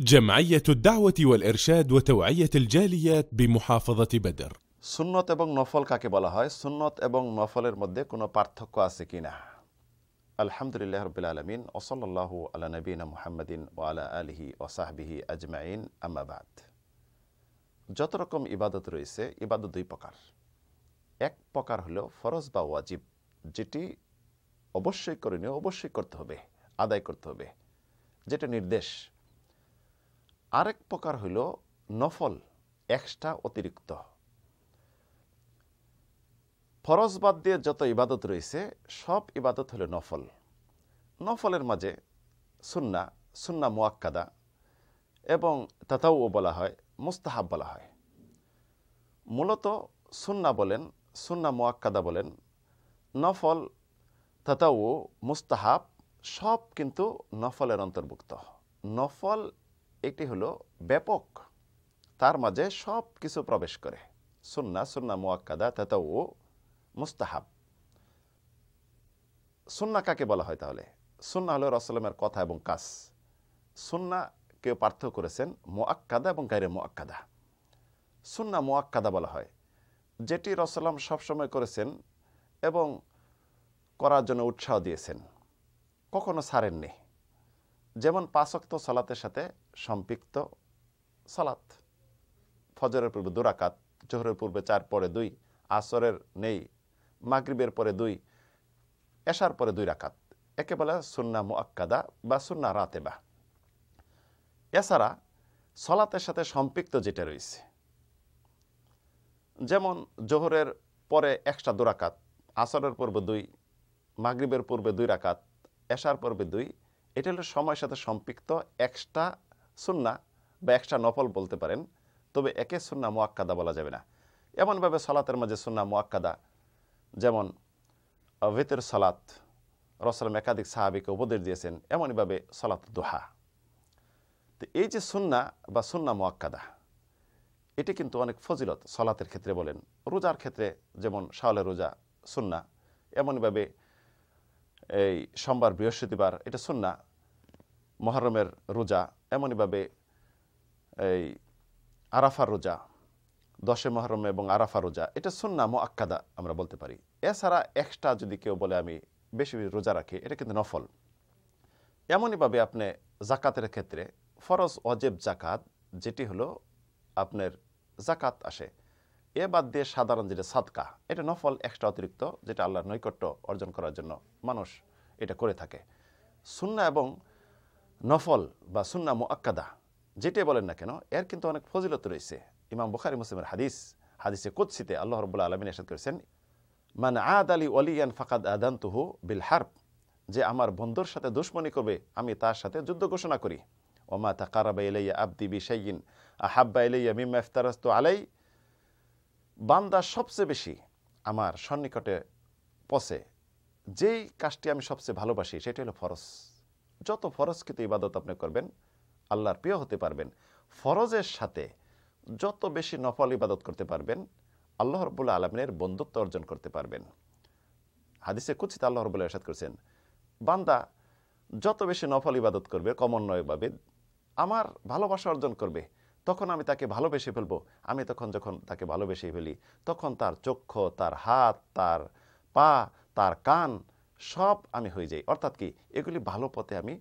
جمعية الدعوة والإرشاد وتوعية الجاليات بمحافظة بدر। সুন্নত এবং নফল কাকে বলা হয়? সুন্নত এবং নফলের মধ্যে কোনো পার্থক্য আছে কিনা? আলহামদুলিল্লাহ রাব্বিল আলামিন ওয়া সাল্লাল্লাহু আলা নবিয়িনা মুহাম্মাদিন ওয়া আলা আলিহি ওয়া সাহবিহি আজমাইন, আম্মা বাদ। যত রকম ইবাদত রয়েছে, ইবাদত দুই প্রকার। এক প্রকার হলো ফরজ বা ওয়াজিব, যেটি অবশ্যই করণীয়, অবশ্যই করতে হবে, আদায় করতে হবে, যেটা নির্দেশ। আরেক প্রকার হলো নফল, এক্সট্রা, অতিরিক্ত। ফরজ বাদ দিয়ে যত ইবাদত রয়েছে সব ইবাদত হলো নফল। নফলের মাঝে সুন্না, সুন্না মুআক্কাদা এবং তাতাউউ বলা হয়, মুস্তাহাব বলা হয়। মূলত সুন্না বলেন, সুন্না মুআক্কাদা বলেন, নফল, তাতাউউ, মুস্তাহাব সব কিন্তু নফলের অন্তর্ভুক্ত। নফল এটি হলো ব্যাপক, তার মাঝে সব কিছু প্রবেশ করে। সুন্না, সুন্না মুআক্কাদা, তাতাউউ, মুস্তাহাব। সুন্না কাকে বলা হয় তাহলে? সুন্না হলো রাসূলের কথা এবং কাজ। সুন্না কেউ পার্থক্য করেছেন মুআক্কাদা এবং গায়রে মুআক্কাদা। সুন্না মুআক্কাদা বলা হয় যেটি রাসূল সবসময় করেছেন এবং করার জন্য উৎসাহ দিয়েছেন, কখনো ছাড়েননি। যেমন 5 ওয়াক্ত সালাতের সাথে সম্পৃক্ত সালাত, ফজরের পূর্বে 2 রাকাত, জোহরের পূর্বে 4 পরে 2, আসরের নেই, মাগরিবের পরে 2, এশার পরে 2 রাকাত, একে বলে সুন্না মুআক্কাদা বা সুন্না রাতেবা। এছাড়া সালাতের সাথে সম্পৃক্ত যেটা রয়েছে, যেমন জোহরের পরে এক্সট্রা 2 রাকাত, আসরের পূর্বে 2, মাগরিবের পূর্বে 2 রাকাত, এশার পূর্বে 2, এটা হলো সময়ের সাথে সম্পৃক্ত এক্সট্রা সুন্না বা এক্সট্রা নফল বলতে পারেন, তবে একে সুন্না মুআক্কাদা বলা যাবে না। এমনভাবে সালাতের মাঝে সুন্না মুআক্কাদা, যেমন ভিতর সালাত, রাসূল একাধিক সাহাবীকে উপদেশ দিয়েছেন, এমনইভাবে সালাত দুহা। তো এই যে সুন্না বা সুন্না মুআক্কাদা, এটি কিন্তু অনেক ফজিলত। সালাতের ক্ষেত্রে বলেন, রোজার ক্ষেত্রে যেমন শাওয়ালের রোজা সুন্না, এমনইভাবে এই সোমবার বৃহস্পতিবার এটা সুন্না, মুহররমের রোজা, এমনইভাবে এই আরাফার রোজা, 10 মুহররম এবং আরাফা রোজা, এটা সুন্না মুআক্কাদা আমরা বলতে পারি। এছাড়া এক্সট্রা যদি কেউ বলে আমি বেশি রোজা রাখি, এটা কিন্তু নফল। এমনইভাবে আপনি জাকাতের ক্ষেত্রে ফরজ ওয়াজিব জাকাত, যেটি হলো আপনার জাকাত আসে, এ বাদ দিয়ে সাধারণ যেটা সাদকা, এটা নফল, এক্সট্রা, অতিরিক্ত, যেটা আল্লাহর নৈকট্য অর্জন করার জন্য মানুষ এটা করে থাকে। সুন্না এবং নফল বা সুন্না মুআক্কাদা যেটাই বলেন না কেন, এর কিন্তু অনেক ফজিলত রয়েছে। ইমাম বুখারী মুসলিমের হাদিসে কুদসিতে আল্লাহ রাব্বুল আলামিন ইরশাদ করেছেন, মান আদালি ওয়ালিয়ান ফাকাদ আদানতুহু বিল হারব, যে আমার বন্ধুর সাথে দুশমনি করবে আমি তার সাথে যুদ্ধ ঘোষণা করি। ওমা তাকারাবা ইলাইয়া আবদি বিশাইইন আহাব্বা ইলাইয়া মিম্মা ইফতারাস্তু আলাই, বান্দা সবচেয়ে বেশি আমার সন্নিকটে পৌঁছে যেই কাজটি আমি সবচেয়ে ভালোবাসি, সেটা হলো ফরজ। যত ফরজকৃত ইবাদত আপনি করবেন আল্লাহর প্রিয় হতে পারবেন। ফরজের সাথে যত বেশি নফল ইবাদত করতে পারবেন আল্লাহ রাব্বুল আলামিনের বন্ধুত্ব অর্জন করতে পারবেন। হাদিসে কুদসিতে আল্লাহ রাব্বুল ইরশাদ করেছেন, বান্দা যত বেশি নফল ইবাদত করবে ক্রমান্বয়ভাবে আমার ভালোবাসা অর্জন করবে, তখন আমি তাকে ভালোবেসে ফেলবো। আমি যখন তাকে ভালোবেসে ফেলি, তখন তার চক্ষু, তার হাত, তার পা, তার কান সব আমি হয়ে যাই। অর্থাৎ কি, এগুলি ভালো পথে আমি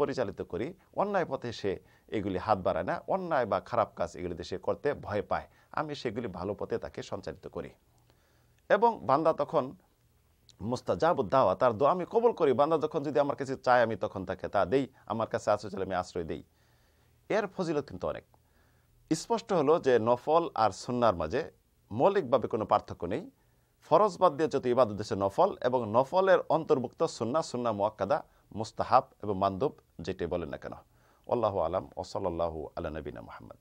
পরিচালিত করি, অন্যায় পথে সে এগুলি হাত বাড়ায় না, অন্যায় বা খারাপ কাজ এগুলিতে সে করতে ভয় পায়, আমি সেগুলি ভালো পথে তাকে সঞ্চালিত করি। এবং বান্দা তখন মুস্তাজাবুদ দাওয়া, তার দোয়া আমি কবুল করি। বান্দা যখন যদি আমার কাছে চায় আমি তখন তাকে তা দেই, আমার কাছে আশ্রয় চাইলে আমি আশ্রয় দেই। এর ফজিলত কিন্তু অনেক স্পষ্ট হলো যে নফল আর সুন্নার মাঝে মৌলিকভাবে কোনো পার্থক্য নেই। ফরজ বাদ দিয়ে যত ইবাদত আছে নফল, এবং নফলের অন্তর্ভুক্ত সুন্না, সুন্না মুআক্কাদা, মুস্তাহাব এবং মানদুব যেটাই বলেন না কেন। আল্লাহু আলাম ওয়া সাল্লাল্লাহু আলা নবিনা মুহাম্মদ।